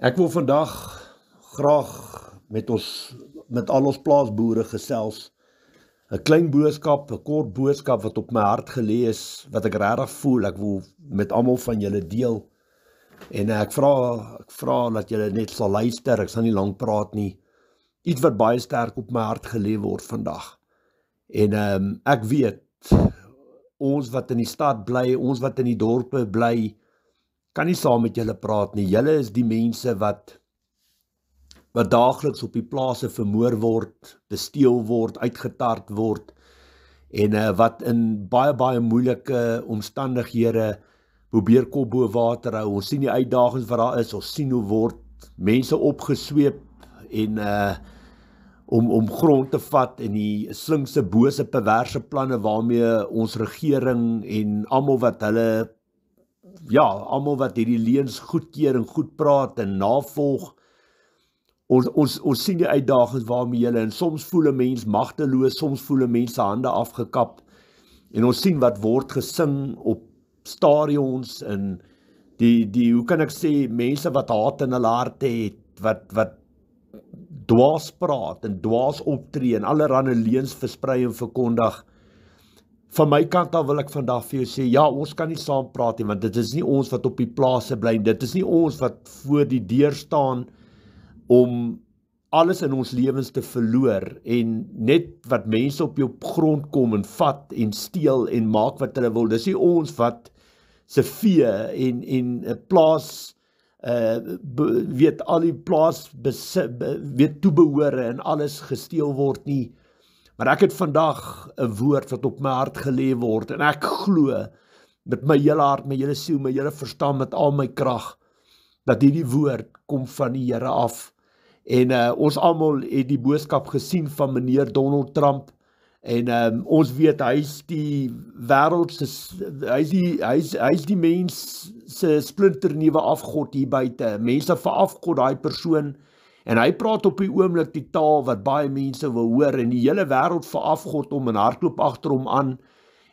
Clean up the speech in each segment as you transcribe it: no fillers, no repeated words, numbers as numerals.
Ek wil vandag graag met al ons plaasboere gesels. 'n Klein boodskap, 'n kort boodskap wat op my hart gelê is, wat ek regtig voel. Ek wil met almal van julle deel. En ek vra dat julle net sal luister. Ek sal nie lank praat nie. Iets wat baie sterk op my hart gelê word vandag. En ek weet, ons wat in die stad bly, ons wat in die dorpe bly, kan nie saam met julle praat nie. Julle is die mense wat daagliks op die plase vermoor word, besteel word, uitgetart word, en wat in baie moeilike omstandighede probeer kop bo water hou. Ons sien die uitdagings wat daar is, ons sien hoe word mense opgesweep en om grond te vat en die slinkse, bose, perverse planne waarmee ons regering en almal wat hierdie leuns goedkeur en goed praat en navolg. Ons sien die uitdagings waarmee julle, en soms voel 'n mens magteloos, soms voel 'n mens se hande afgekap, en ons sien wat word gesing op stadions, en hoe kan ek sê, mense wat haat in hulle harte het, wat dwaas praat en dwaas optree en allerlei leuns versprei en verkondig. Van my kant af wil ek vandag vir jou sê, ja, ons kan nie saam praat nie, want dit is nie ons wat op die plase bly, dit is nie ons wat voor die deur staan om alles in ons lewens te verloor, en net wat mense op jou grond kom en vat en steel en maak wat hulle wil. Dis nie ons wat se vee en 'n plaas al die plaas toebehore en alles gesteel word nie. Maar ek het vandag 'n woord wat op my hart gelê word, en ek glo met my hele hart, my hele siel, my hele verstand, met al my krag, dat hierdie woord kom van die Here af. En ons almal het die boodskap gesien van meneer Donald Trump, en ons weet hy's die wêreld hy's die mens se splinternuwe afgod hier buite. Mense verafgod daai persoon, en hy praat op die oomblik die taal wat baie mense wil hoor, en die hele wêreld verafgod hom en hardloop agter hom aan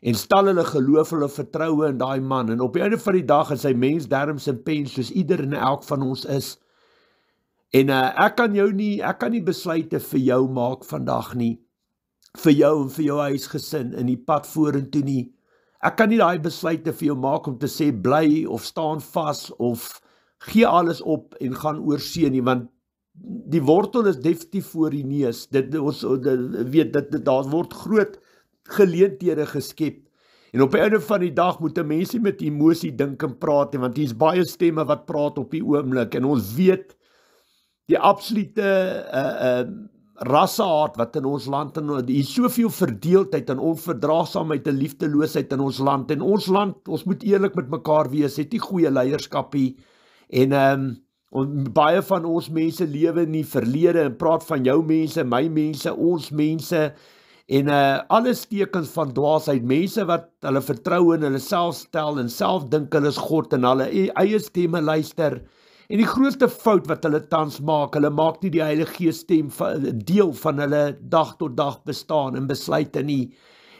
en stel hulle geloof, hulle vertroue in daai man. En op die einde van die dag is hy mens derms en pen soos ieder en elk van ons is. En ek kan nie besluite vir jou maak vandag nie, vir jou en vir jou huisgesin in die pad vorentoe nie. Ek kan nie daai besluite vir jou maak om te sê bly of staan vas of gee alles op en gaan oor see nie, want die wortel is definitief voor die neus. Daar word groot geleenthede geskep. En op die einde van die dag moet 'n mens nie met emosie dink en praat nie, want hier's baie stemme wat praat op die oomblik, en ons weet die absolute rassehaat wat in ons land, en hier is soveel verdeeldheid en onverdraagsaamheid en liefdeloosheid in ons land, en ons moet eerlik met mekaar wees, het nie goeie leierskap hier, en baie van ons mense lewe in die verlede en praat van jou mense, my mense, ons mense, en alles tekens van dwaasheid, mense wat hulle vertrou in hulle self stel en self dink hulle is God en hulle eie stemme luister. En die grootste fout wat hulle tans maak, hulle maak nie die Heilige Gees stem deel van hulle dag tot dag bestaan en besluite nie.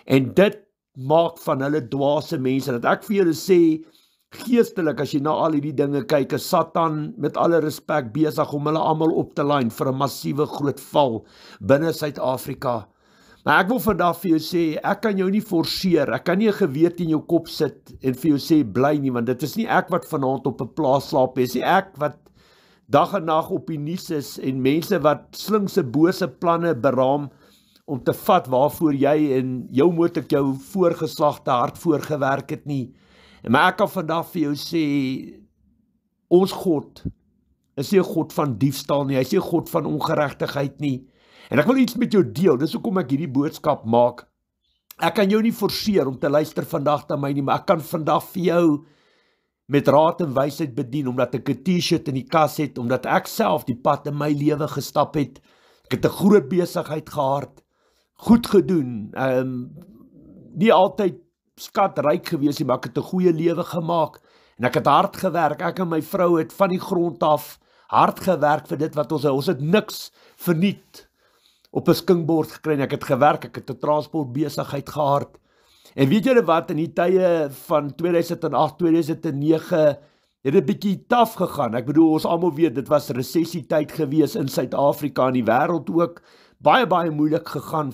En dit maak van hulle dwaase mense, dat ek vir julle sê, geestelik, as jy na al hierdie dinge kyk, is Satan met alle respek besig om hulle almal op te lyn vir 'n massiewe groot val binne Suid-Afrika. Maar ek wil vandag vir jou sê, ek kan jou nie forceer, ek kan nie 'n gewete in jou kop sit en vir jou sê bly nie, want dit is nie ek wat vanaand op 'n plaas slaap, dit is nie ek wat dag en nag op die nuus is, en mense wat slinkse bose planne beraam om te vat waarvoor jy en jou moet ek jou voorgeslagte hard voorgewerk het nie. Maar ek kan vandag vir jou sê, ons God is nie 'n God van diefstal nie, hy is nie 'n God van ongeregtigheid nie. En ek wil iets met jou deel, dis hoekom ek hierdie boodskap maak. Ek kan jou nie forceer om te luister vandag na my nie, maar ek kan vandag vir jou met raad en wysheid bedien, omdat ek 'n T-shirt in die kas het, omdat ek self die pad in my lewe gestap het. Ek het 'n groot besigheid gehad, goed gedoen, nie altyd skatryk gewees nie, maar ek het 'n goeie lewe gemaak, en ek het hard gewerk. Ek en my vrou het van die grond af hard gewerk vir dit wat ons het niks verniet op 'n skinkbord gekry, en ek het gewerk, ek het 'n transportbesigheid gehad. En weet julle wat, in die tye van 2008, 2009, het 'n bietjie taaf gegaan. Ek bedoel, ons almal weet, dit was resessietyd gewees in Suid-Afrika en die wêreld ook. Baie moeilik gegaan,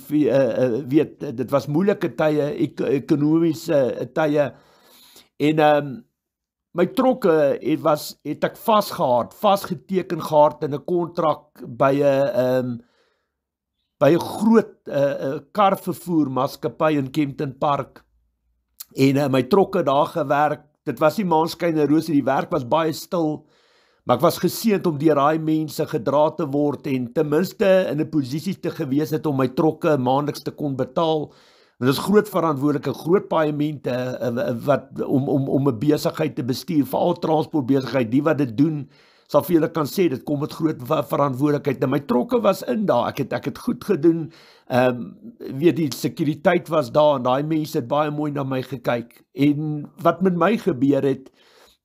weet, dit was moeilike tye, ekonomiese tye, en my trokke het ek vasgeteken gehad in 'n kontrak by 'n groot karvervoermaatskappy in Kempton Park, en my trokke daar gewerk. Dit was nie maanskyn en rose, die werk was baie stil, maar ek was geseënd om deur daai mense gedra te word en ten minste in 'n posisie te gewees het om my trokke maandeliks te kon betaal. Dit is groot verantwoordelike, groot paemente om 'n besigheid te bestuur, veral transportbesigheid. Die wat dit doen, sal vir julle kan sê, dit kom met groot verantwoordelikheid. En my trokke was in daar, ek het goed gedoen, weet die sekuriteit was daar, en daai mense het baie mooi na my gekyk. En wat met my gebeur het,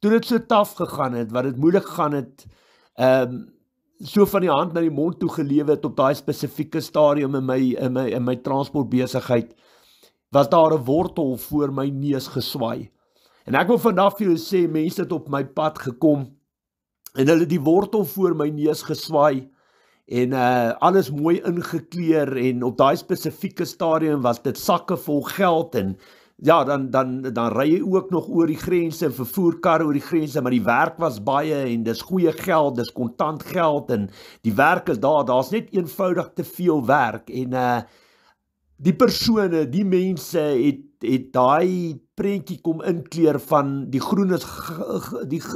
toe dit so taaf gegaan het, wat dit moeilik gegaan het, so van die hand na die mond toe gelewe het op daai spesifieke stadium in my transportbesigheid, was daar 'n wortel voor my neus geswaai. En ek wil vandag vir julle sê, mense het op my pad gekom, en hulle die wortel voor my neus geswaai, en alles mooi ingekleer, en op daai spesifieke stadium was dit sakke vol geld, en ja, dan ry jy ook nog oor die grense, vervoerkarre oor die grense, maar die werk was baie, en dis goeie geld, dis kontant geld, en die werk is daar's net eenvoudig te veel werk, en die persone, die mense het daai prentjie kom inkleer van die groen is,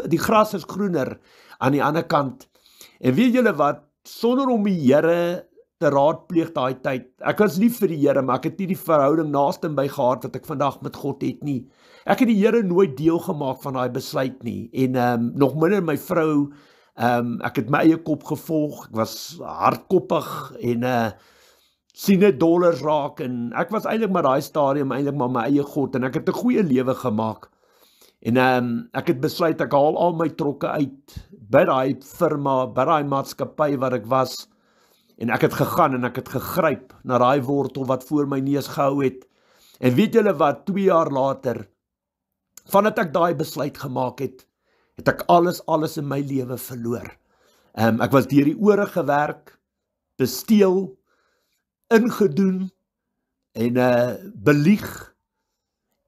die gras is groener aan die ander kant. En weet julle wat, sonder om die Here te raadpleeg daai tyd, ek was lief vir die Here, maar ek het nie die verhouding naaste by gehad wat ek vandag met God het nie. Ek het die Here nooit deel gemaak van daai besluit nie, en nog minder my vrou, ek het my eie kop gevolg, ek was hardkoppig, en sien net dollars raak, en ek was eintlik maar daai stadium, eintlik maar my eie God, en ek het 'n goeie lewe gemaak, en ek het besluit, ek haal al my trokke uit, by daai firma, by daai maatskappy wat ek was, en ek het gegaan, en ek het gegryp na daai wortel wat voor my neus gehou het, en weet julle wat, 2 jaar later, vandat ek daai besluit gemaak het, het ek alles in my lewe verloor. Ek was deur die ore gewerk, besteel, ingedoen, en belieg,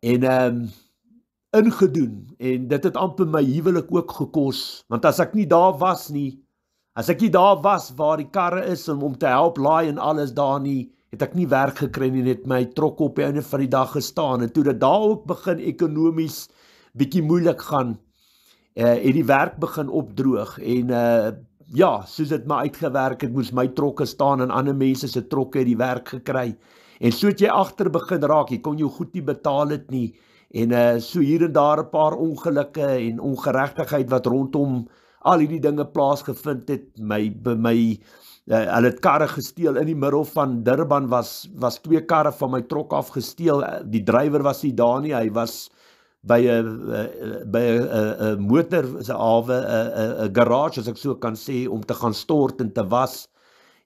en ingedoen, en dit het amper my huwelik ook gekos, want as ek nie daar was waar die karre is om te help laai en alles daar nie, het ek nie werk gekry nie, het my trok op die einde van die dag gestaan, en toe dit daar ook begin ekonomies bietjie moeilik gaan, het die werk begin opdroog, en ja, soos dit my uitgewerk het, moes my trokke staan, en ander mense se trokke het die werk gekry, en so het jy agter begin raak, jy kon jou goed nie betaal het nie, en so hier en daar 'n paar ongelukke en ongeregtigheid wat rondom al hierdie dinge plaasgevind het, hulle het karre gesteel, in die middel van Durban was 2 karre van my trok afgesteel, die drywer was nie daar nie, hy was by 'n motorhawe, 'n garage, as ek so kan sê, om te gaan stort en te was,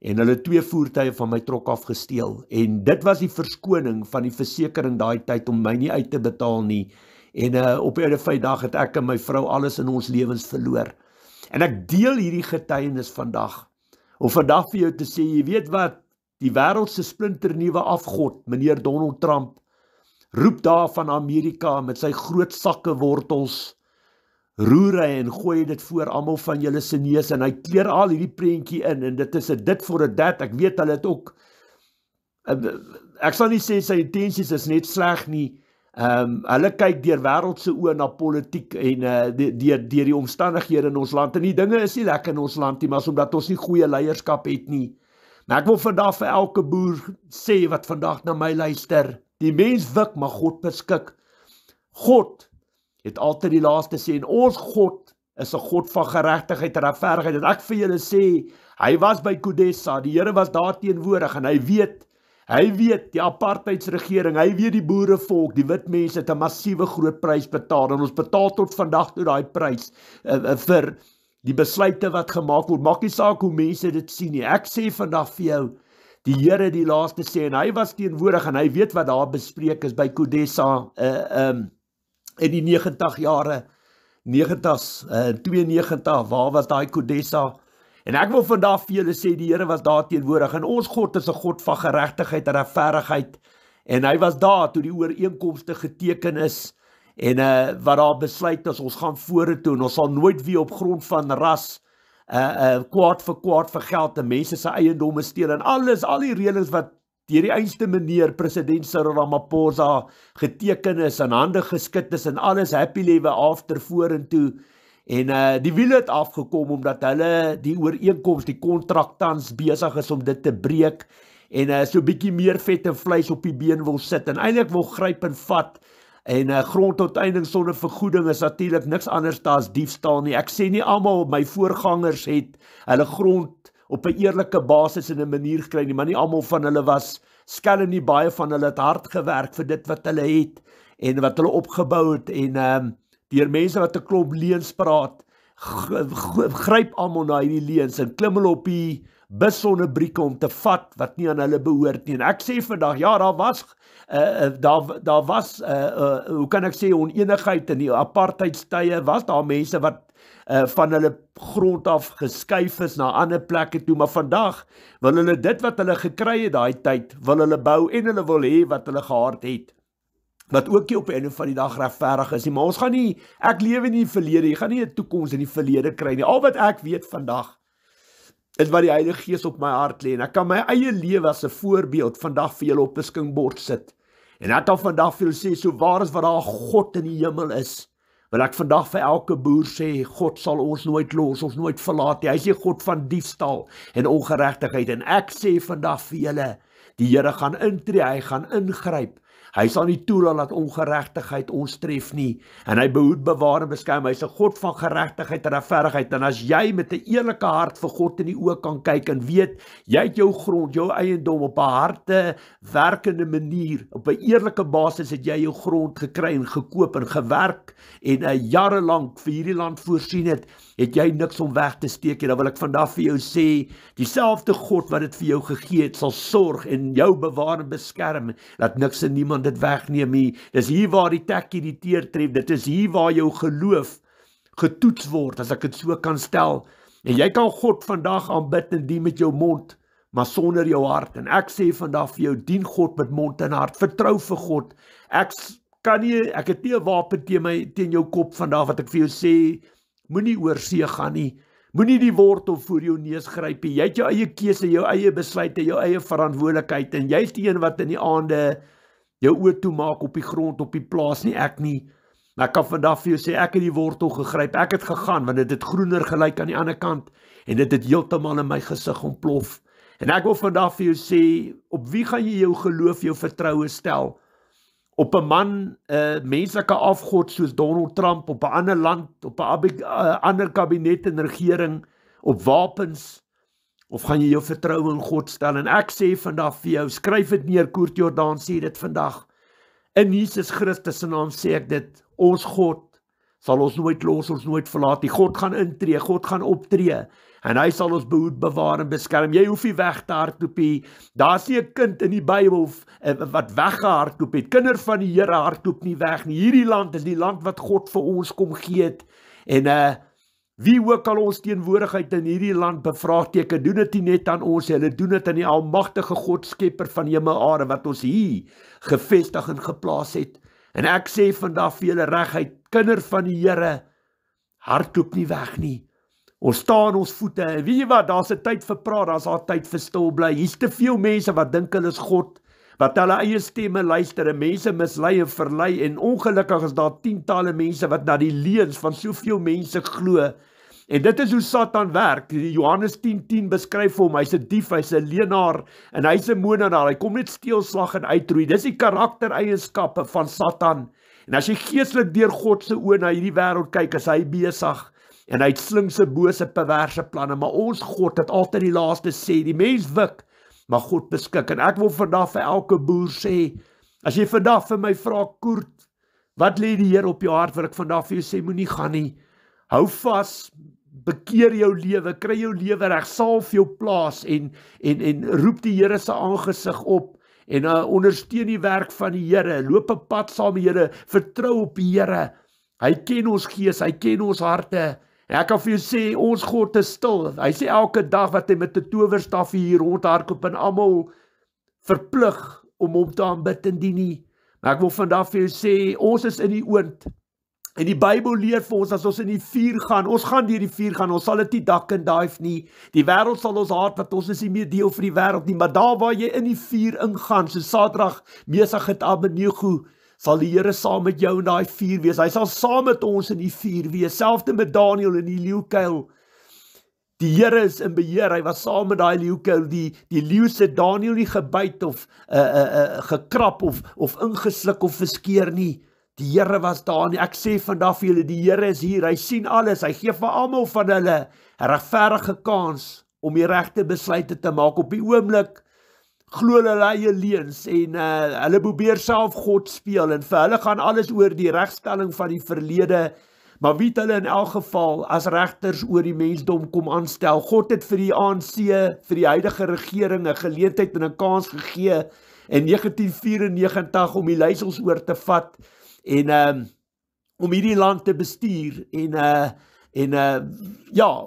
en hulle 2 voertuie van my trok afgesteel, en dit was die verskoning van die versekering daai tyd, om my nie uit te betaal nie, en op 'n einde van die dag het ek en my vrou alles in ons lewens verloor, en ek deel hierdie getuienis vandag, om vandag vir jou te sê, jy weet wat, die wêreld se splinternuwe afgod, meneer Donald Trump, roep daar van Amerika met sy groot sakke wortels, roer hy en gooi dit voor almal van julle se neus, en hy kleer al hierdie prentjie in, en dit is 'n dit vir 'n dat, ek weet hulle het ook, ek sal nie sê sy intensies is net sleg nie, hulle kyk deur wêreldse oë na politiek, en deur die omstandighede in ons land, en die dinge is nie lekker in ons land nie, maar omdat ons nie goeie leierskap het nie, maar ek wil vandag vir elke boer sê, wat vandag na my luister, die mens wik, maar God beskik. God het altyd die laaste sê, en ons God is 'n God van geregtigheid en regverdigheid, en ek vir julle sê, hy was by Kodessa, die Here was daar teenwoordig, en hy weet die apartheidsregering, hy weet die boerevolk, die wit mense het 'n massiewe groot prys betaal, en ons betaal tot vandag toe daai prys, vir die besluite wat gemaak word, maak nie saak hoe mense dit sien nie, ek sê vandag vir jou, die Here die laaste sê, en hy was teenwoordig, en hy weet wat daar bespreek is by Kodessa, in die 90 90's, 92, waar was daai Kodessa? En ek wil vandag vir julle sê, die Here was daar teenwoordig, en ons God is 'n God van geregtigheid en regverdigheid, en hy was daar toe die ooreenkomste geteken is, en wat daar besluit is, ons gaan vorentoe, en ons sal nooit weer op grond van ras, kwaad vir geld, en mense se eiendomme steel, en al die reëlings wat deur die einste meneer, president Cyril Ramaphosa, geteken is, en hande geskit is, en alles happy lewe after vorentoe, en die wiele het afgekom, omdat hulle die ooreenkoms, die kontrak tans besig is om dit te breek, en so bietjie meer vet en vleis op die been wil sit, en eintlik wil gryp en vat, en grondonteeneming sonder vergoeding is natuurlik niks anders as diefstal nie. Ek sê nie almal, my voorgangers het hulle grond op 'n eerlike basis en 'n manier gekry nie, maar nie almal van hulle was skelm nie, baie van hulle het hard gewerk vir dit wat hulle het, en wat hulle opgebou het, en deur mense wat 'n klomp leuns praat, gryp almal na hierdie leuns, en klim hulle op die bus sonder brieke om te vat wat nie aan hulle behoort nie. En ek sê vandag, ja, daar was, hoe kan ek sê, onenigheid in die apartheidstye, was daar mense wat van hulle grond af geskuif is na ander plekke toe, maar vandag wil hulle dit wat hulle gekry het daai tyd, wil hulle bou, en hulle wil hê wat hulle gehad het, wat ook nie op die einde van die dag regverdig is nie, maar ons gaan nie, ek lewe nie in die verlede, jy gaan nie 'n toekoms in die verlede kry nie. Al wat ek weet vandag, is wat die Heilige Gees op my hart lê, en ek kan my eie lewe as 'n voorbeeld vandag vir julle op 'n skinkbord sit, en ek kan vandag vir julle sê, so waar is wat daar God in die hemel is, wil ek vandag vir elke boer sê, God sal ons nooit los, ons nooit verlaat nie. Hy sê God van diefstal en ongeregtigheid, en ek sê vandag vir julle, die Here gaan intree, hy gaan ingryp, hy sal nie toelaat dat ongeregtigheid ons tref nie, en hy behoed, bewaar en beskerm, hy is 'n God van geregtigheid en regverdigheid, en as jy met 'n eerlike hart vir God in die oë kan kyk, en weet, jy het jou grond, jou eiendom, op 'n harte werkende manier, op 'n eerlike basis het jy jou grond gekry, en gekoop, en gewerk, en jare lank vir hierdie land voorsien het jy niks om weg te steek, en dan wil ek vandag vir jou sê, dieselfde God wat dit vir jou gegee het, sal sorg en jou bewaar en beskerm, dat niks en niemand dit wegneem nie. Dis hier waar die tekkie die teer tref, dit is hier waar jou geloof getoets word, as ek dit so kan stel, en jy kan God vandag aanbid en dien met jou mond, maar sonder jou hart, en ek sê vandag vir jou, dien God met mond en hart, vertrou vir God, ek het nie 'n wapen teen jou kop vandag, wat ek vir jou sê, moenie oor see gaan nie, moenie die wortel voor jou neus gryp nie, jy het jou eie keuse, jou eie besluite, jou eie verantwoordelikheid, en jy is die een wat in die aande jou oë toemaak op die grond, op die plaas, nie ek nie. Maar ek kan vandag vir jou sê, ek het die wortel gegryp, ek het gegaan, want dit het groener gelyk aan die ander kant, en dit het heeltemal in my gesig ontplof. En ek wil vandag vir jou sê, op wie gaan jy jou geloof, jou vertroue stel? Op 'n man, menslike afgod soos Donald Trump, op 'n ander land, op 'n ander kabinet en regering, op wapens, of gaan jy jou vertroue in God stel? En ek sê vandag vir jou, skryf dit neer, Koert Jordaan sê dit vandag, in Jesus Christus se naam sê ek dit, ons God sal ons nooit los, ons nooit verlaat nie. God gaan intree, God gaan optree, en hy sal ons behoed, bewaar en beskerm. Jy hoef nie weg te hardloop nie. Daar's nie 'n kind in die Bybel wat weggehardloop het. Kinders van die Here hardloop nie weg nie. Hierdie land is die land wat God vir ons kom gee het, en wie ook al ons teenwoordigheid in hierdie land bevraagteken, doen dit nie net aan ons, hulle doen dit aan die almagtige God, skepper van hemel en aarde, wat ons hier gevestig en geplaas het. En ek sê vandag vir julle reguit, kinders van die Here, hardloop nie weg nie. Ons staan ons voete, en weet jy wat, daar's 'n tyd vir praat, daar's 'n tyd vir stil bly. Hier's te veel mense wat dink hulle is God, wat hulle eie stemme luister, en mense mislei en verlei, en ongelukkig is daar tientale mense wat na die leuns van soveel mense glo. En dit is hoe Satan werk. Johannes 10:10 beskryf hom, hy's 'n dief, hy's 'n leienaar, en hy's 'n moordenaar, hy kom net steel, slag en uitroei. Dis die karaktereienskappe van Satan. En as jy geestelik deur God se oë na hierdie wêreld kyk, is hy besig, en hy het slinkse, bose, perverse planne, maar ons God het altyd die laaste sê, die mens wik, maar God beskik. En ek wil vandag vir elke boer sê, as jy vandag vir my vra, Koert, wat lê die Here op jou hart, wil ek vandag vir jou sê, moenie gaan nie, hou vas, bekeer jou lewe, kry jou lewe reg, salf jou plaas, en roep die Here se aangesig op, en ondersteun die werk van die Here, loop 'n pad saam met die Here, vertrou op die Here, Hy ken ons gees, hy ken ons harte. En ek kan vir jou sê, ons God is stil. Hy sê elke dag wat hy met 'n towerstaf hier rondhardloop en almal verplig om hom te aanbid en dien nie. Maar ek wil vandag vir jou sê, ons is in die oond. En die Bybel leer vir ons, as ons in die vuur gaan, ons gaan deur die vuur gaan, ons sal dit nie dak en dive nie. Die wêreld sal ons haat, want ons is nie meer deel van die wêreld nie, maar daar waar jy in die vuur ingaan, so Sadrag, Mesach en Abednego, sal die Here saam met jou in daai vuur wees. Hy sal saam met ons in die vuur wees, selfs met Daniël in die leeukuil. Die Here is in beheer, hy was saam met daai leeukuil, die leeu se Daniël nie gebyt of gekrap of ingesluk of verskeer nie. Die Here was daar nie. Ek sê vandag vir julle, die Here is hier, hy sien alles, hy gee vir almal van hulle 'n regverdige kans om die regte besluite te maak. Op die oomblik glo hulle eie leuns en hulle probeer self God speel en vir hulle gaan alles oor die regstelling van die verlede, maar wie het hulle in elk geval as regters oor die mensdom kom aanstel? God het vir die ANC, vir die huidige regering 'n geleentheid en 'n kans gegee in 1994 om die leiersels oor te vat en om hierdie land te bestuur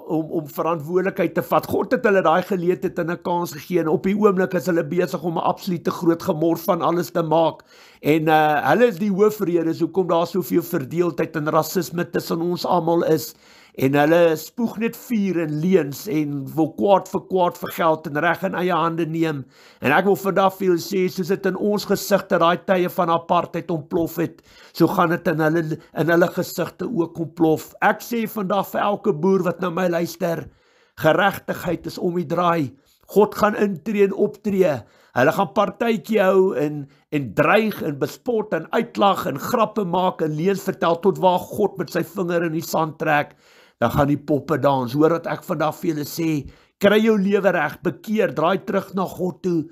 om verantwoordelikheid te vat. God het hulle daai geleentheid en 'n kans gegee en op die oomblik is hulle besig om 'n absolute groot gemors van alles te maak. En hulle is die hoofrede hoekom daar soveel verdeeldheid en rasisme tussen ons almal is. En hulle spoeg net vuur en leuns en wil kwaad vir geld en reg in eie hande neem. En ek wil vandag vir julle sê, soos dit in ons gesigte daai tye van apartheid ontplof het, so gaan dit in hulle gesigte ook ontplof. Ek sê vandag vir elke boer wat na my luister, geregtigheid is om die draai. God gaan intree en optree. Hulle gaan partytjie hou en dreig en bespot en uitlag en grappe maak en leuns vertel tot waar God met sy vinger in die sand trek. Dan gaan die poppe dans. Hoor wat ek vandag vir julle sê, kry jou lewe reg, bekeer, draai terug na God toe,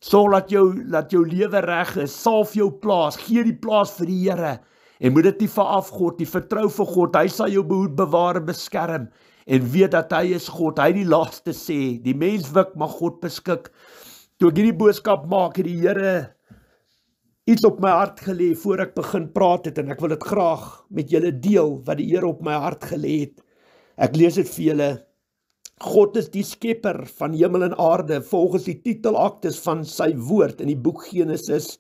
sorg dat jou lewe reg is, salf jou plaas, gee die plaas vir die Here, en moet dit nie veraf God, die vertrou vir God, hy sal jou behoed, bewaar en beskerm, en weet dat hy is God, hy die laaste sê, die mens wik, maar God beskik. Toe ek hierdie boodskap maak, het die Here iets op my hart gelê, voor ek begin praat het, en ek wil dit graag met julle deel, wat die Here op my hart gelê het. Ek lees dit vir julle. God is die skepper van hemel en aarde, volgens die titelaktes van sy woord in die boek Genesis.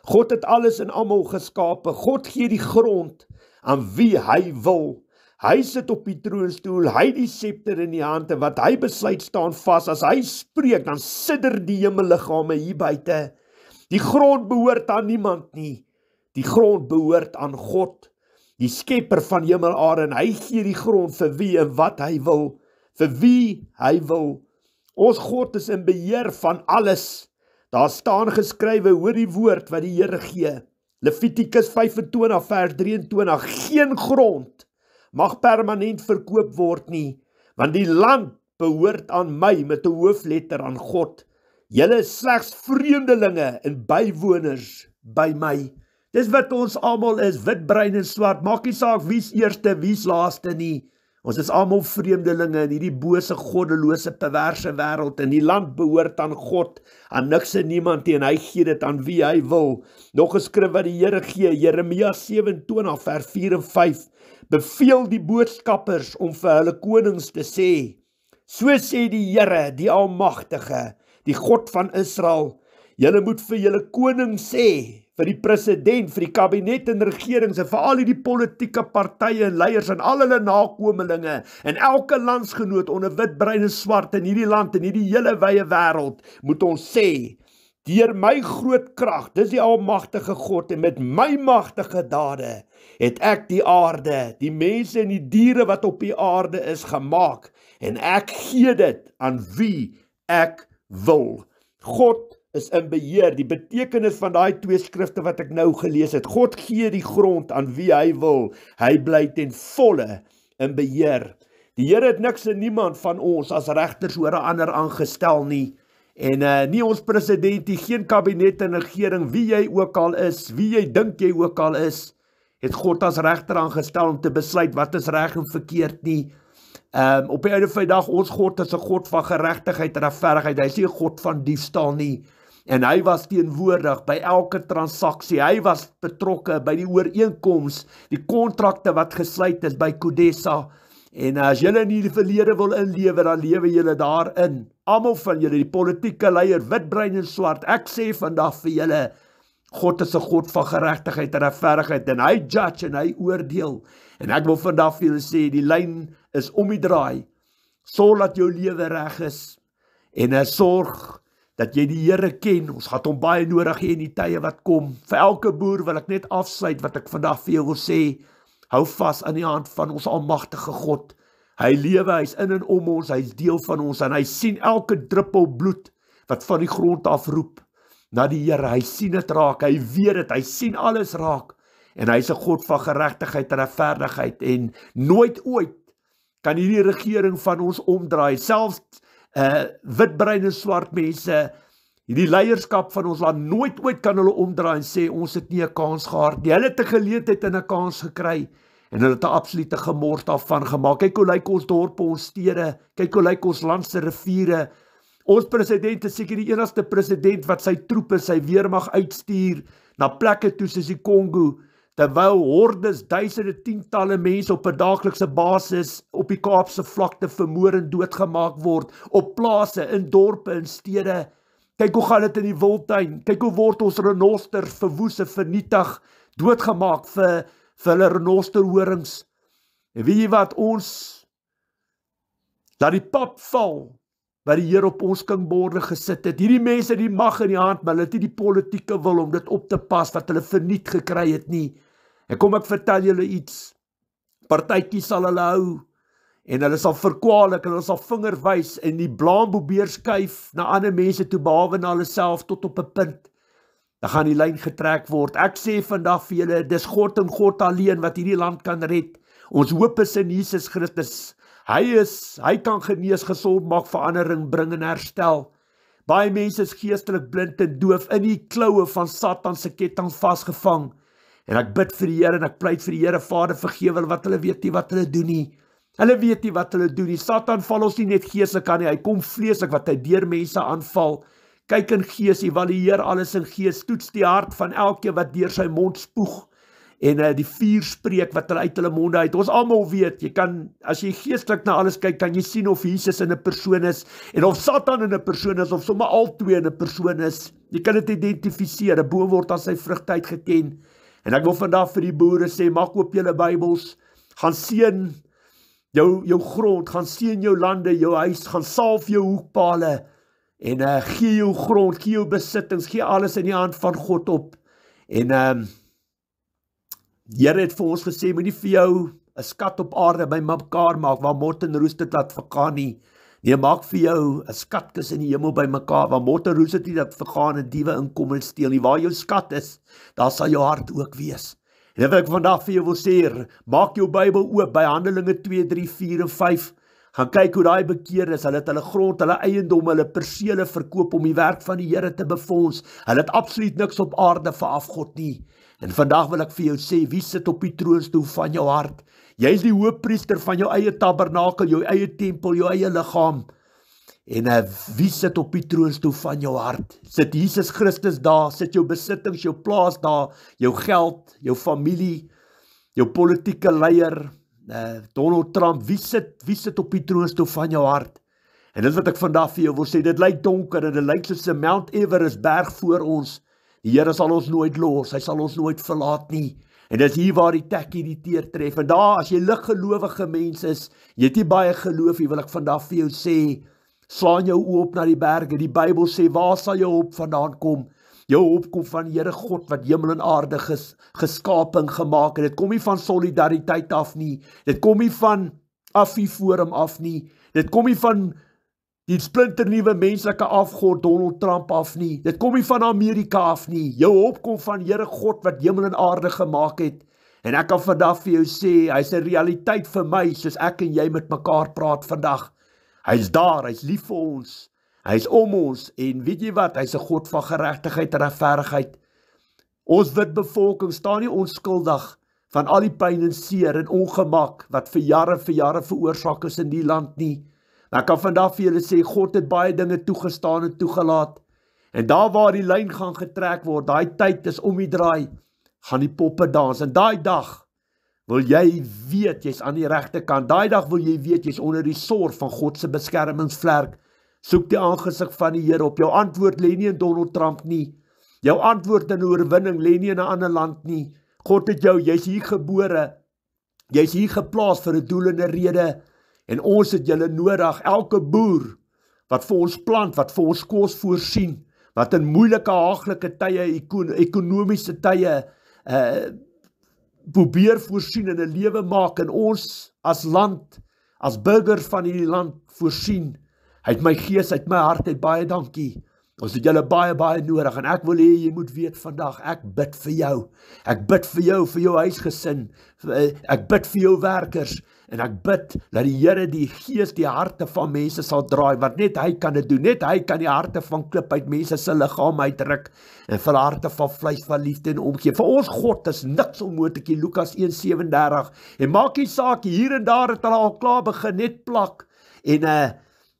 God het alles en almal geskape. God gee die grond aan wie hy wil. Hy sit op die troonstoel, hy die scepter in die hand, en wat hy besluit staan vas. As hy spreek, dan sidder die hemelliggame hier buite. Die grond behoort aan niemand nie. Die grond behoort aan God, die skepper van hemel en aarde, en hy gee die grond vir wie en wat hy wil, vir wie hy wil. Ons God is in beheer van alles. Daar staan geskrywe, hoor die woord wat die Here gee. Levitikus 25 vers 23, geen grond mag permanent verkoop word nie, want die land behoort aan my, met 'n hoofletter aan God. Julle is slegs vreemdelinge en bywoners by my. Dis wat ons almal is, wit, bruin en swart, maak nie saak wie's eerste, wie's laaste nie. Ons is almal vreemdelinge in hierdie bose, goddelose, perverse wêreld, en die land behoort aan God, aan niks en niemand nie, en hy gee dit aan wie hy wil. Nog 'n skrif wat die Here gee, Jeremia 27 vers 4 en 5, beveel die boodskappers om vir hulle konings te sê, so sê die Here, die Almagtige, die God van Israel, julle moet vir julle koning sê, vir die president, vir die kabinet en regerings, en vir al die politieke partye en leiers, en al hulle nakomelinge, en elke landsgenoot onder wit, bruin en swart in hierdie land, in hierdie hele wye wêreld, moet ons sê, deur my groot krag, dis die Almagtige God, en met my magtige dade, het ek die aarde, die mense en die diere wat op die aarde is gemaak, en ek gee dit aan wie ek wil. God is in beheer. Die betekenis van daai twee skrifte wat ek nou gelees het, God gee die grond aan wie hy wil, hy bly ten volle in beheer. Die Here het niks en niemand van ons as regters oor 'n ander aangestel nie, en nie ons president, geen kabinet en regering, wie jy ook al is, wie jy dink jy ook al is, het God as regter aangestel om te besluit wat is reg en verkeerd nie. Op die einde van die dag, ons God is 'n God van geregtigheid en regverdigheid, hy is nie 'n God van diefstal nie. En hy was teenwoordig by elke transaksie. Hy was betrokke by die ooreenkoms, die kontrakte wat gesluit is by Kodessa. En as julle in die verlede wil inlewe, dan lewe julle daarin. Almal van julle, die politieke leier, wit, bruin en swart. Ek sê vandag vir julle, God is 'n God van geregtigheid en regverdigheid, en hy judge en hy oordeel. En ek wil vandag vir julle sê, die lyn is om die draai. Sorg dat jou lewe reg is, en sorg dat jy die Here ken. Ons gaan hom baie nodig hê in die tye wat kom. Vir elke boer wil ek net afsluit wat ek vandag vir jou wil sê. Hou vas aan die hand van ons almagtige God. Hy lewe, hy's in en om ons, hy's deel van ons, en hy sien elke druppel bloed wat van die grond afroep na die Here. Hy sien dit raak, hy weet dit, hy sien alles raak, en hy's 'n God van geregtigheid en regverdigheid, en nooit ooit kan hierdie regering van ons omdraai. Selfs wit, bruin en swart mense, die leierskap van ons land, nooit ooit kan hulle omdraai en sê, ons het nie 'n kans gehad nie. Hulle het 'n geleentheid en 'n kans gekry, en hulle het 'n absolute gemors daarvan gemaak. Kyk hoe lyk ons dorpe, ons stede, kyk hoe lyk ons land se riviere. Ons president is seker die enigste president wat sy troepe, sy weermag uitstuur na plekke toe soos die Kongo, terwyl hordes, duisende, tientalle mense op 'n daaglikse basis op die Kaapse vlakte vermoor en doodgemaak word, op plase, in dorpe, in stede. Kyk hoe gaan dit in die Wildtuin, kyk hoe word ons renosters verwoes en vernietig, doodgemaak vir hulle renosterhorings. En weet jy wat, ons laat die pap val, wat die Here op ons kingborde gesit het. Hierdie mense die mag in die hand, maar hulle het nie die politieke wil om dit op te pas, wat hulle verniet gekry het nie. En kom ek vertel julle iets, partytjies sal hulle hou, en hulle sal verkwalik, en hulle sal vinger wys, en die blaam probeer skuif na ander mense toe, behalwe na hulle self, tot op 'n punt. Dan gaan die lyn getrek word. Ek sê vandag vir julle, dis God en God alleen wat hierdie land kan red. Ons hoop is in Jesus Christus. Hy kan genees, gesond maak, verandering bring en herstel. Baie mense is geestelik blind en doof, in die kloue van Satan se ketting vasgevang. En ek bid vir die Here, en ek pleit vir die Here, Vader, vergewe hulle, wat hulle weet nie wat hulle doen nie. Hulle weet nie wat hulle doen nie. Satan val ons nie net geestelik aan nie, hy kom vleeslik wat hy deur mense aanval. Kyk in gees, evalueer alles in gees, toets die hart van elkeen wat deur sy mond spoeg, en die vuur spreek wat hulle uit hulle monde uit. Ons almal weet, jy kan, as jy geestelik na alles kyk, kan jy sien of Jesus in 'n persoon is, en of Satan in 'n persoon is, of sommer al twee in 'n persoon is. Jy kan dit identifiseer, 'n boom word aan sy vrugte uitgeken. En ek wil vandag vir die boere sê, maak oop julle Bybels, gaan seën jou grond, gaan seën jou lande, jou huis, gaan salf jou hoekpale, en gee jou grond, gee jou besittings, gee alles in die hand van God op. En Here het vir ons gesê, moenie vir jou 'n skat op aarde by mekaar maak, waar mot en roes dit laat vergaan nie. Nee, maak vir jou 'n skatkis in die hemel by mekaar, waar mot en roes dit nie laat vergaan en diewe inkom en steel nie. Waar jou skat is, daar sal jou hart ook wees. En dit wil ek vandag vir jou wil sê, maak jou Bybel oop by Handelinge 2, 3, 4 en 5. Gaan kyk hoe daai bekeerdes, hulle het hulle grond, hulle eiendom, hulle persele verkoop om die werk van die Here te befonds. Hulle het absoluut niks op aarde vir afgod nie. En vandag wil ek vir jou sê, wie sit op die troonstoel van jou hart? Jy is die hoofpriester van jou eie tabernakel, jou eie tempel, jou eie liggaam. En wie sit op die troonstoel van jou hart? Sit Jesus Christus daar, sit jou besittings, jou plaas daar, jou geld, jou familie, jou politieke leier, Donald Trump, wie sit op die troonstoel van jou hart? En dit wat ek vandag vir jou wil sê, dit lyk donker en dit lyk soos 'n Mount Everest berg voor ons. Die Here sal ons nooit los, hy sal ons nooit verlaat nie. En dis hier waar die tekkie die teer tref. En daar, as jy liggelowige mens is, jy het nie baie geloof nie, wil ek vandag vir jou sê, slaan jou oë op na die berge. Die Bybel sê, waar sal jou hulp vandaan kom? Jou hulp kom van die Here God wat hemel en aarde geskaap en gemaak het. Dit kom nie van solidariteit af nie. Dit kom nie van Affieforum af nie. Dit kom nie van die splinternuwe menslike afgod Donald Trump af nie. Dit kom nie van Amerika af nie. Jou hulp kom van Here God wat hemel en aarde gemaak het. En ek kan vandag vir jou sê, hy's 'n realiteit vir my, soos ek en jy met mekaar praat vandag. Hy's daar, hy's lief vir ons. Hy's om ons, en weet jy wat, hy's 'n God van geregtigheid en regverdigheid. Ons wit bevolking staan nie onskuldig van al die pyn en seer en ongemak wat vir jare veroorsaak is in die land nie. Maar ek kan vandag vir julle sê, God het baie dinge toegestaan en toegelaat. En daar waar die lyn gaan getrek word, daai tyd is om die draai, gaan die poppe dans. En daai dag wil jy weet, jy's aan die regte kant. Daai dag wil jy weet, jy's onder die sorg van God se beskermingsvlerk. Soek die aangesig van die Here op. Jou antwoord lê nie in Donald Trump nie. Jou antwoord in oorwinning lê nie in 'n ander land nie. God het jou, jy's hier gebore. Jy's hier geplaas vir 'n doel en 'n rede. En ons het julle nodig. Elke boer wat vir ons plant, wat vir ons kos voorsien, wat in moeilike, haaglike tye, ekonomiese tye, probeer voorsien en 'n lewe maak en ons as land, as burgers van hierdie land voorsien. Uit my gees, uit my hart, uit baie dankie. Ons het julle baie, baie nodig en ek wil hê jy moet weet vandag, ek bid vir jou. Ek bid vir jou huisgesin. Ek bid vir jou werkers en ek bid dat die Here die gees die harte van mense sal draai, want net hy kan dit doen. Net hy kan die harte van klip uit mense se liggaam uitruk en vir harte van vleis van liefde en omgee. Vir ons God is niks onmoontlik nie, Lukas 1:37. En maak nie saak, hier en daar het hulle al klaar begin net plak en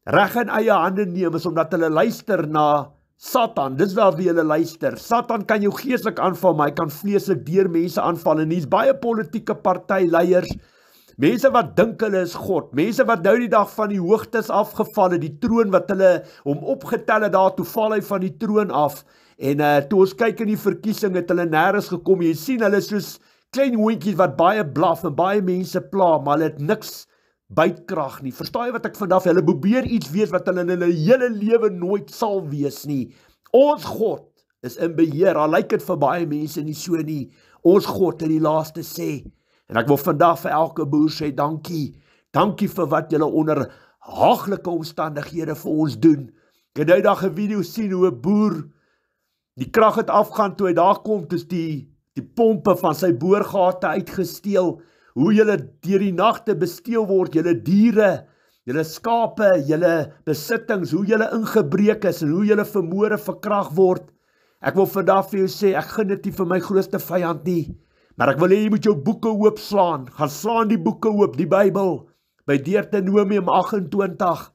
reg in eie hande neem is omdat hulle luister na Satan. Dis waar wie hulle luister. Satan kan jou geestelik aanval, maar hy kan vleeslik deur mense aanval en hier's baie politieke partyleiers, mense wat dink hulle is God, mense wat nou die dag van die hoogtes afgeval het, die troon wat hulle hom opgetel het daar, toe val hy van die troon af en toe ons kyk in die verkiesing het hulle nêrens gekom. Jy sien hulle soos klein hondjies wat baie blaf en baie mense pla, maar hulle het niks buitkrag nie. Verstaan jy wat ek vandag, hulle probeer iets wees wat hulle in hulle hele lewe nooit sal wees nie. Ons God is in beheer, al lyk dit vir baie mense nie so nie. Ons God het die laaste sê. En ek wil vandag vir elke boer sê, dankie. Dankie vir wat julle onder haaglike omstandighede vir ons doen. Ek het nou dag 'n video sien hoe 'n boer die krag het afgaan toe hy daar kom, dis die pompe van sy boorgate uitgesteel. Hoe julle deur die nagte besteel word, julle diere, julle skape, julle besittings, hoe julle ingebreek is en hoe julle vermoorde verkrag word. Ek wil vandag vir jou sê, ek gun dit nie vir my grootste vyand nie, maar ek wil hê jy moet jou boeke oopslaan, gaan slaan die boeke oop, die Bybel, by Deuteronomium 28,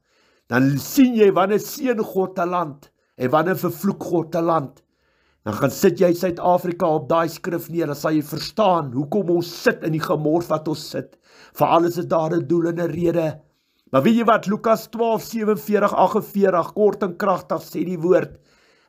dan sien jy wanneer seën God 'n land en wanneer vervloek God 'n land. Dan gaan sit jy Suid-Afrika op daai skrif neer, dan sal jy verstaan hoekom ons sit in die gemors wat ons sit. Vir alles is daar 'n doel en 'n rede. Maar weet jy wat, Lukas 12:47-48, kort en kragtig sê die woord,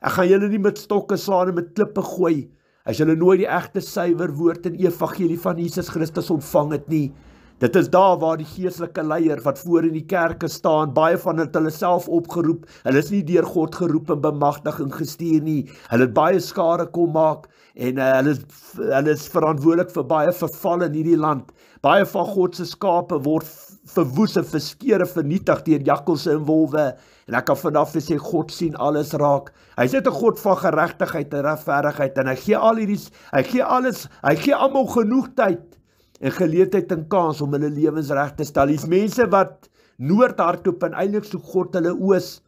ek gaan julle nie met stokke slaan en met klippe gooi, as julle nooit die egte suiwer woord en evangelie van Jesus Christus ontvang het nie. Dit is daar waar die geestelike leier wat voor in die kerke staan, baie van het hulle self opgeroep, hulle is nie deur God geroep en bemagtig en gestuur nie, hulle het baie skade kom maak, en hulle is verantwoordelik vir baie verval in hierdie land. Baie van God se skape word verwoes en verskeer en vernietig deur jakkals en wolwe, en ek kan vanaf sê, God sien alles raak. Hy is net 'n God van geregtigheid en regverdigheid, en hy gee almal genoeg tyd, en geleentheid en kans om hulle lewens reg te stel. Hier's mense wat noord hardloop en eintlik soek God hulle oos.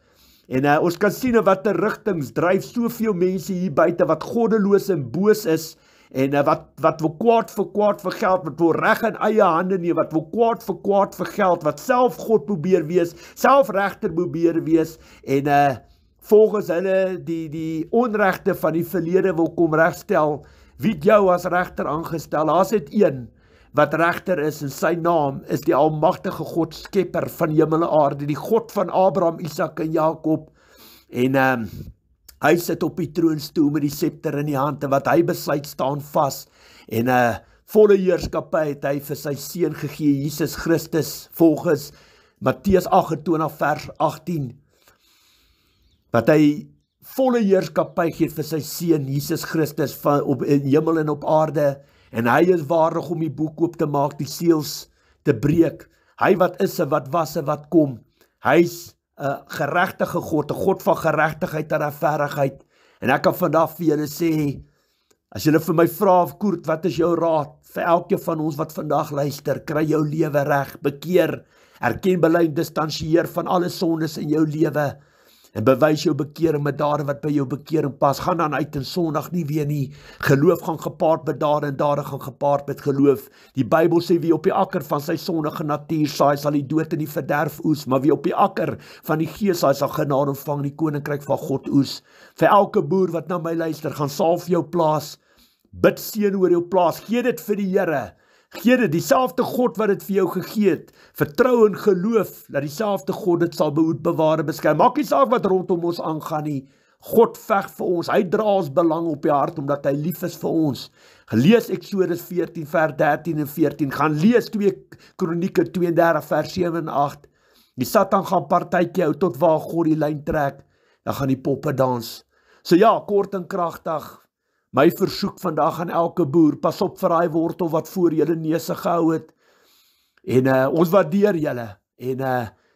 En ons kan sien in watter rigtings dryf soveel mense hier buite wat goddeloos en boos is en wat wil kwaad vir geld, wat wil reg in eie hande neem, wat wil kwaad vir geld, wat self God probeer wees, self regter probeer wees en volgens hulle die onregte van die verlede wil kom regstel. Wie het jou as regter aangestel? Daar's net een wat regter is en sy naam is die almagtige God, skepper van hemel en aarde, die God van Abraham, Isak en Jakob. En hy sit op die troonstoel met die scepter in die hand en wat hy besluit staan vas. En volle heerskappy het hy vir sy seun gegee, Jesus Christus, volgens Matteus 28 vers 18. Wat hy volle heerskappy gee vir sy seun, Jesus Christus, op in hemel en op aarde. En hy is waardig om die boek oop te maak, die seels te breek. Hy wat is en wat was en wat kom. Hy's 'n geregtige God, 'n God van geregtigheid en regverdigheid. En ek kan vandag vir julle sê, as julle vir my vra, Koert, wat is jou raad vir elke van ons wat vandag luister? Kry jou lewe reg, bekeer, erken, bely, distansieer van alle sondes in jou lewe. en bewys jou bekering met dade wat by jou bekering pas. Gaan dan uit en sondig nie weer nie. Geloof gaan gepaard met dade en dade gaan gepaard met geloof. Die Bybel sê wie op die akker van sy sondige natuur saai, sal die dood en die verderf oes, maar wie op die akker van die gees saai, sal genade ontvang, die koninkryk van God oes. Vir elke boer wat na my luister, gaan salf jou plaas, bid seën oor jou plaas, gee dit vir die Here. Gee dit, dieselfde God wat dit vir jou gegee het. Vertrou en geloof dat dieselfde God dit sal behoed, bewaar en beskerm. Maak nie saak wat rondom ons aangaan nie. God veg vir ons. Hy dra ons belang op die hart omdat hy lief is vir ons. Lees Eksodus 14 vers 13 en 14. Gaan lees 2 Kronieke 32 vers 7 en 8. Die Satan gaan partytjie hou tot waar God die lyn trek. Dan gaan die poppe dans. So ja, kort en kragtig. My versoek vandag aan elke boer, pas op vir daai wortel wat voor julle neuse gehou het. En ons waardeer julle. En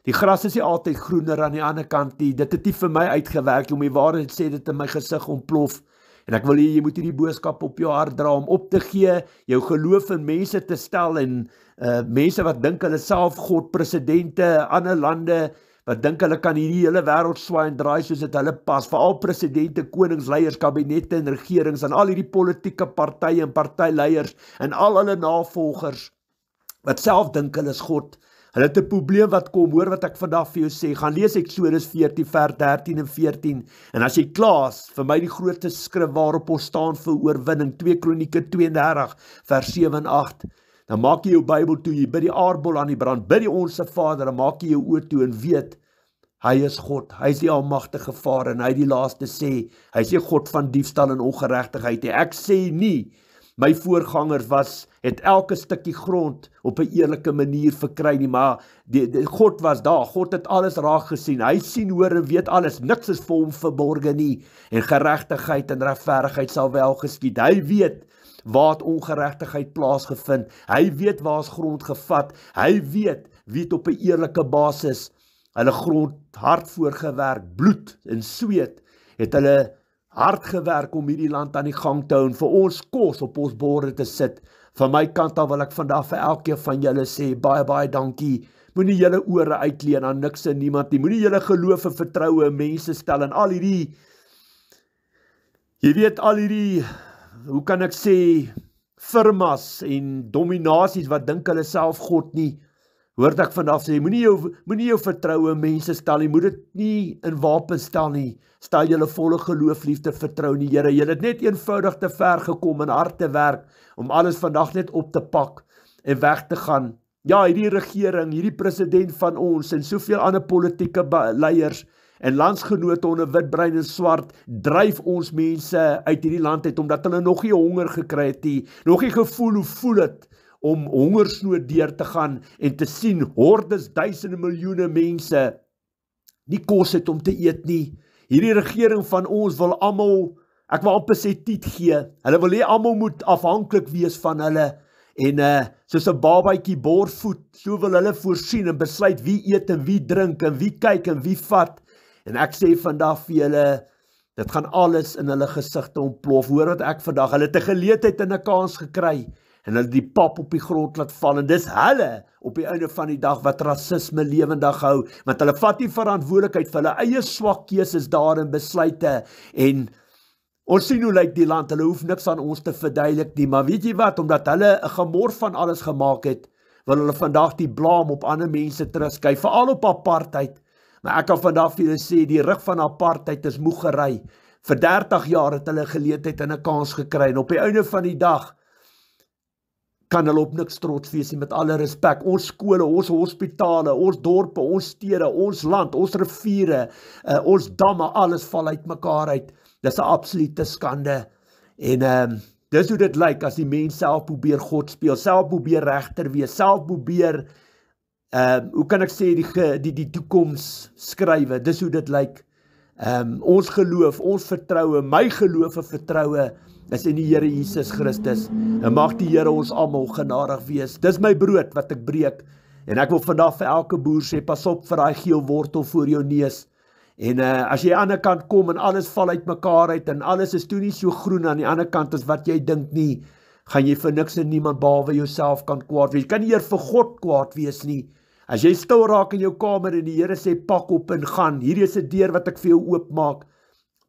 die gras is nie altyd groener aan die ander kant nie. Dit het nie vir my uitgewerk, om die waarheid sê dit in my gesig ontplof. En ek wil hê jy moet hierdie boodskap op jou hart dra om op te gee, jou geloof in mense te stel en mense wat dink hulle self God, presidente, ander lande, wat dink hulle kan hierdie hele wêreld swaai en draai soos dit hulle pas, veral presidente, konings, leiers, kabinette en regerings en al hierdie politieke partye en partyleiers en al hulle navolgers wat self dink hulle is God. Hulle het 'n probleem wat kom, hoor wat ek vandag vir jou sê. Gaan lees Eksodus 14 vers 13 en 14. En as jy klaar is, vir my die grootste skrif waarop ons staan vir oorwinning, 2 Kronieke 32 vers 7 en 8. Dan maak jy jou Bybel toe, jy bid die aardbol aan die brand, bid die Onse Vader, dan maak jy jou oë toe en weet, hy is God, hy is die almagtige Vader en hy die laaste sê, hy is nie God van diefstal en ongeregtigheid nie. Ek sê nie, my voorgangers het elke stukkie grond op 'n eerlike manier verkry nie, maar God was daar, God het alles raak gesien, hy sien, hoor en weet alles, niks is vir hom verborge nie, en geregtigheid en regverdigheid sal wel geskied. Hy weet waar het ongeregtigheid plaasgevind, hy weet waar is grond gevat, hy weet wie het op 'n eerlike basis hulle grond hard voorgewerk, bloed en sweet, het hulle hard gewerk om hierdie land aan die gang te hou en vir ons kos op ons borde te sit. Van my kant af wil ek vandag vir elkeen van julle sê, baie, baie dankie. Moenie julle ore uitleen aan niks en niemand nie. Moenie julle geloof en vertroue in mense stel en al hierdie, jy weet, al hierdie, hoe kan ek sê, firmas en dominasies wat dink hulle self God nie. Hoort ek vandag sê, moenie jou vertroue in mense stel nie, moet dit nie in wapens stel nie. Stel julle volle geloof, liefde, vertrou in die Here. Julle het net eenvoudig te ver gekom en hard te werk om alles vandag net op te pak en weg te gaan. Ja, hierdie regering, hierdie president van ons en soveel ander politieke leiers en landsgenote onder wit, bruin en swart dryf ons mense uit hierdie land uit omdat hulle nog nie honger gekry het nie, nog nie gevoel hoe voel het om hongersnood deur te gaan en te sien hordes, duisende, miljoene mense nie kos het om te eet nie. Hierdie regering van ons wil almal, ek wil amper sê tiet gee, hulle wil hê almal moet afhanklik wees van hulle en soos 'n babatjie borsvoed, so wil hulle voorsien en besluit wie eet en wie drink en wie kyk en wie vat. En ek sê vandag vir julle, dit gaan alles in hulle gesigte ontplof. Hoor wat ek vandag, hulle het 'n geleentheid en 'n kans gekry en hulle die pap op die grond laat val, en dis hulle op die einde van die dag wat rasisme lewendig hou, want hulle vat nie verantwoordelikheid vir hulle eie swak keuses daar en besluite, en ons sien hoe lyk die land, hulle hoef niks aan ons te verduidelik nie, maar weet jy wat, omdat hulle 'n gemor van alles gemaak het, wil hulle vandag die blaam op ander mense terugskuif, veral op apartheid, maar ek kan vandag vir julle sê, die rug van apartheid is moeg gery, vir 30 jaar het hulle geleentheid en 'n kans gekry, en op die einde van die dag, kan hulle op niks trots wees nie, met alle respek. Ons skole, ons hospitale, ons dorpe, ons stede, ons land, ons riviere, ons damme, alles val uit mekaar uit. Dis 'n absolute skande. En dis hoe dit lyk as die mens self probeer God speel, self probeer regter wees, self probeer, hoe kan ek sê, die toekoms skrywe. Dis hoe dit lyk. Ons geloof, ons vertroue, my geloof en vertroue is in die Here Jesus Christus, en mag die Here ons almal genadig wees. Dis my brood wat ek breek, en ek wil vandag vir elke boer sê, pas op vir daai geel wortel voor jou neus, en as jy aan die ander kant kom, en alles val uit mekaar uit, en alles is toe nie so groen aan die ander kant as wat jy dink nie, gaan jy vir niks en niemand behalwe jouself kan kwaad wees. Jy kan nie eer vir God kwaad wees nie, As jy stil raak in jou kamer en die Here sê pak op en gaan, hierdie is 'n deur wat ek vir jou oopmaak,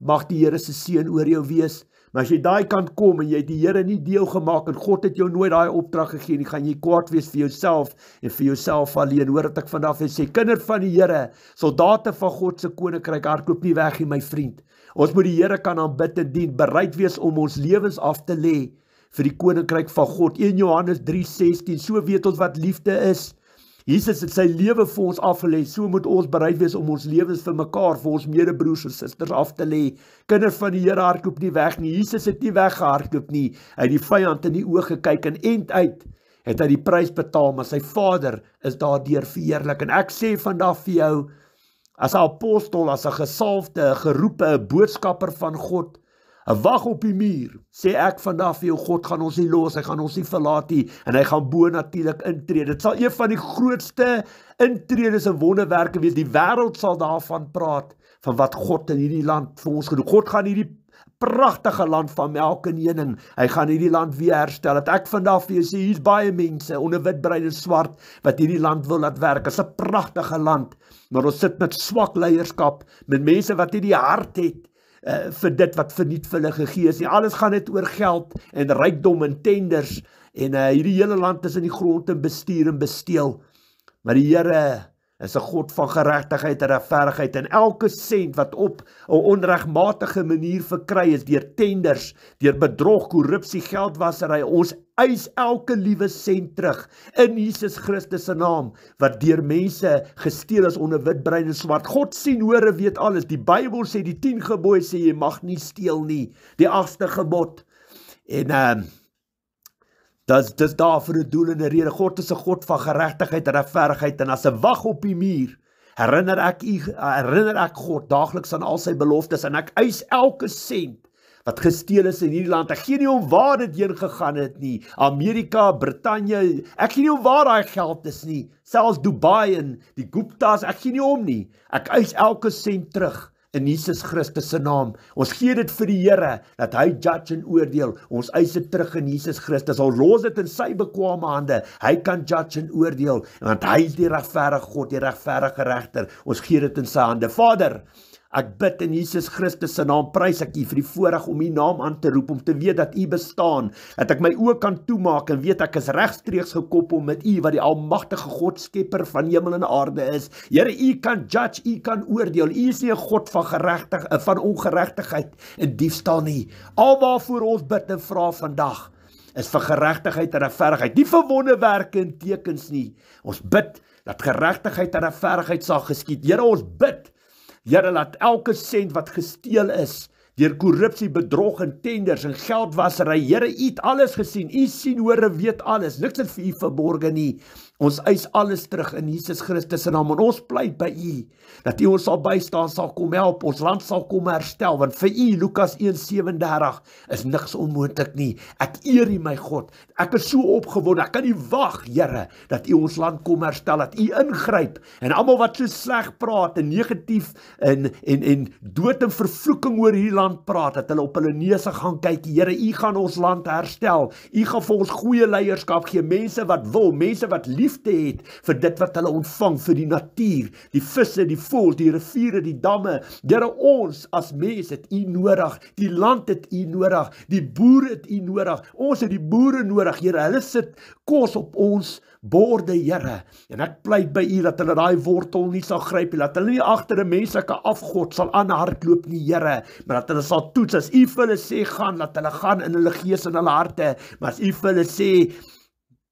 mag die Here se seën oor jou wees. Maar as jy daai kant kom en jy het die Here nie deel gemaak en God het jou nooit daai opdrag gegee nie, gaan jy kwaad wees vir jouself en vir jouself alleen. Hoor wat ek vandag wil sê, kinders van die Here, soldate van God se koninkryk, hardloop nie weg nie, my vriend. Ons moet die Here kan aanbid en dien, bereid wees om ons lewens af te lê vir die koninkryk van God. 1 Johannes 3:16, so weet ons wat liefde is. Jesus het sy lewe vir ons afgelê, so moet ons bereid wees om ons lewens vir mekaar, vir ons medebroers en susters af te lê. Kinders van die Here hardloop nie weg nie, Jesus het nie weggehardloop nie, hy het die vyand in die oë gekyk en end uit het hy die prys betaal, maar sy Vader is daardeur verheerlik. En ek sê vandag vir jou, as 'n apostel, as 'n gesalfde, 'n geroepe, 'n boodskapper van God, 'n wag op die muur, sê ek vandag vir jou, God gaan ons nie los, hy gaan ons nie verlaat nie, en hy gaan bo-natuurlik intree. Dit sal een van die grootste intredes en wonderwerke wees. Die wêreld sal daarvan praat, van wat God in hierdie land vir ons gedoen. God gaan hierdie pragtige land van melk en honing, hy gaan hierdie land weer herstel. Dat ek vandag vir jou sê, hier's baie mense, onder wit, bruin en swart, wat hierdie land wil laat werk. Dit is 'n pragtige land, maar ons sit met swak leierskap, met mense wat nie die hart het, vir dit wat verniet vir hulle gegee is nie. Alles gaan net oor geld en rykdom en tenders en hierdie hele land is in die grond en bestuur en besteel. Maar die Here is 'n God van geregtigheid en regverdigheid en elke sent wat op 'n onregmatige manier verkry is deur tenders, deur bedrog, korrupsie, geldwasery, ons eis elke liewe sent terug in Jesus Christus se naam, wat deur mense gesteel is onder wit, bruin en swart. God sien, hoor en weet alles. Die Bybel sê, die 10 gebooie sê, jy mag nie steel nie, die 8ste gebod. En dis daar vir 'n doel en 'n rede. God is 'n God van geregtigheid en regverdigheid, en as 'n wag op die muur, herinner ek God daagliks aan al sy beloftes, en ek eis elke sent wat gesteel is in hierdie land. Ek gee nie om waar dit heen gegaan het nie. Amerika, Brittanje, ek gee nie om waar daai geld is nie. Selfs Dubai en die Guptas, ek gee nie om nie. Ek eis elke sent terug in Jesus Christus se naam. Ons gee dit vir die Here, dat hy judge en oordeel. Ons eis dit terug in Jesus Christus. Ons los dit in sy bekwame hande. Hy kan judge en oordeel, want hy is die regverdige God, die regverdige regter. Ons gee dit in sy hande. Vader, ek bid in Jesus Christus se naam, prys ek U vir die voorreg om U naam aan te roep, om te weet dat U bestaan, dat ek my oë kan toemaak en weet ek is regstreeks gekoppel met U, wat die almagtige God, skepper van hemel en aarde is. Here, U kan judge, U kan oordeel. U is nie 'n God van ongeregtigheid en diefstal nie. Alwaarvoor ons bid en vra vandag, is vir geregtigheid en regverdigheid, nie vir wonderwerke en tekens nie. Ons bid dat geregtigheid en regverdigheid sal geskied. Here, ons bid, Here, laat elke sent wat gesteel is, deur korrupsie, bedrog en tenders en geldwasery, Here, U het alles gesien, U sien, hoor en weet alles, niks is vir U verborge nie. Ons eis alles terug in Jesus Christus se naam, en ons pleit by U, dat U ons sal bystaan, sal kom help, ons land sal kom herstel, want vir U, Lukas 1:37, is niks onmoontlik nie. Ek eer U, my God, ek is so opgewonde, ek kan nie wag, Here, dat U ons land kom herstel, dat U ingryp, en almal wat so sleg praat, en negatief, en dood en vervloeking oor hierdie land praat, dat hulle op hulle neuse gaan kyk. Here, U gaan ons land herstel, U gaan vir ons goeie leierskap gee, mense wat wil, mense wat liefde het vir dit wat hulle ontvang, vir die natuur, die visse, die voëls, die riviere, die damme. Here, ons as mens het U nodig, die land het U nodig, die boere het U nodig, ons het die boere nodig, Here, hulle sit kos op ons borde, Here, en ek pleit by U dat hulle daai wortel nie sal gryp nie, dat hulle nie agter 'n menslike afgod sal aanhardloop nie, Here, maar dat hulle sal toets, as U vir hulle sê gaan, dat hulle gaan in hulle gees en hulle harte, maar as U vir hulle sê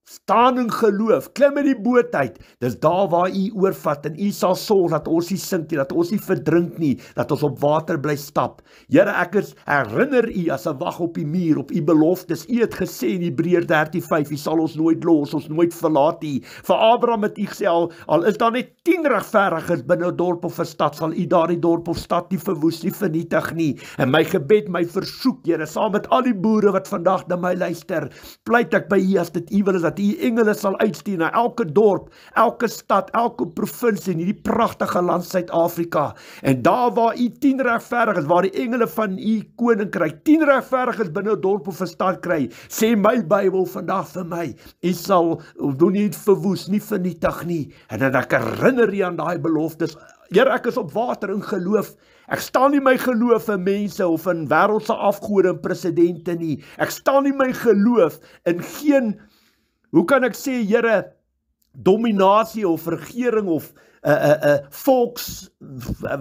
staan in geloof, klim in die boot uit, dis daar waar U oorvat, en U sal sorg dat ons nie sink nie, dat ons nie verdrink nie, dat ons op water bly stap. Here, ek herinner U as 'n wag op die muur, op U beloftes. U het gesê in Hebreërs 13:5, U sal ons nooit los, ons nooit verlaat nie. Vir Abraham het U gesê, al is daar net 10 regverdiges binne 'n dorp of 'n stad, sal U daardie dorp of stad nie verwoes nie, vernietig nie. En my gebed, my versoek, Here, saam met al die boere wat vandag na my luister, pleit ek by U, as dit U wil is, dat dat U engele sal uitstuur na elke dorp, elke stad, elke provinsie in hierdie pragtige land Suid-Afrika. En daar waar U 10 regverdiges, waar die engele van U koninkryk 10 regverdiges binne 'n dorp of 'n stad kry, sê my Bybel vandag vir my, U sal doen nie verwoes, nie vernietig nie. En dat ek herinner U aan daai beloftes. Here, ek is op water in geloof. Ek staan nie my geloof in mense of in wêreldse afgode en presidente nie. Ek staan nie my geloof in geen, hoe kan ek sê, Here, dominasie of regering of volks,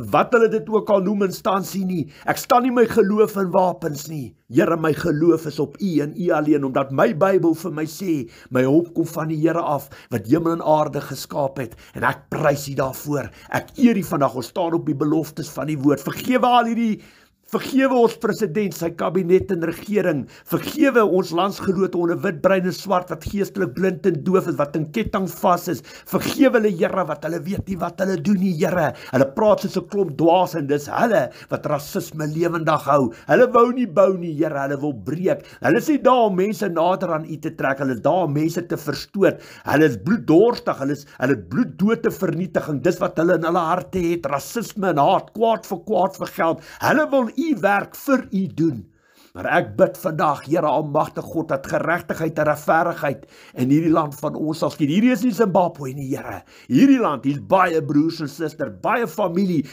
wat hulle dit ook al noem, instansie nie. Ek staan nie my geloof in wapens nie. Here, my geloof is op U en U alleen, omdat my Bybel vir my sê, my hulp kom van die Here af, wat hemel en aarde geskaap het, en ek prys U daarvoor. Ek eer U vandag, ons staan op die beloftes van die woord. Vergewe ons president, sy kabinet en regering. Vergewe ons landsgenote onder wit, bruin en swart, wat geestelik blind en doof is, wat in ketting vas is. Vergewe hulle, Here, wat hulle weet nie wat hulle doen nie, Here. Hulle praat soos 'n klomp dwaas, en dis hulle wat rasisme lewendig hou. Hulle wou nie bou nie, Here, hulle wil breek. Hulle is nie daar om mense nader aan U te trek, hulle is daar om mense te verstoot. Hulle is bloeddorstig, hulle is bloeddood te vernietiging. Dis wat hulle in hulle harte het, rasisme en haat, kwaad vir geld. Hulle wil U werk vir U doen. Maar ek bid vandag, Here Almagtige God, dat geregtigheid en regverdigheid in hierdie land van ons sal skied. Hierdie is nie Zimbabwe nie, Here. Hierdie land, hier's baie broers en susters, baie familie,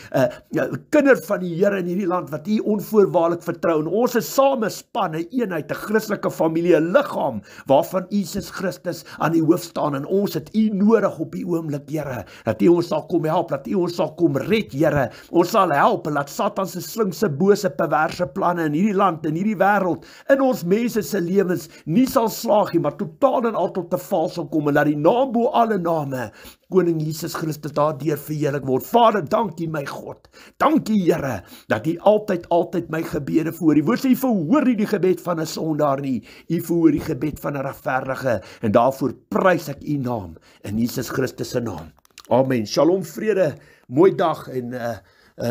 kinders van die Here in hierdie land wat U onvoorwaardelik vertrou. En ons is same span, 'n eenheid, 'n Christelike familie, 'n liggaam waarvan Jesus Christus aan die hoof staan. En ons het U nodig op die oomblik, Here, dat U ons sal kom help, dat U ons sal kom red, Here. Ons sal help en laat Satan se slinkse, bose, perverse planne in hierdie land, in hierdie wêreld, in ons mense se lewens nie sal slaag nie, maar totaal en al tot te val sal kom, en dat die naam bo alle name, Koning Jesus Christus, daardeur verheerlik word. Vader, dankie my God, dankie Here, dat U altyd my gebede verhoor. Die woord sê, U verhoor nie die gebed van 'n sondaar nie, U verhoor die gebed van 'n regverdige, en daarvoor prys ek U naam, in Jesus Christus se naam. Amen. Shalom, vrede, mooi dag, en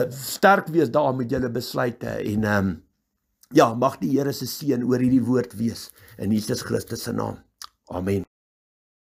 sterk wees daar met julle besluite, en ja, mag die Here se seën oor hierdie woord wees, in Jesus Christus se naam. Amen.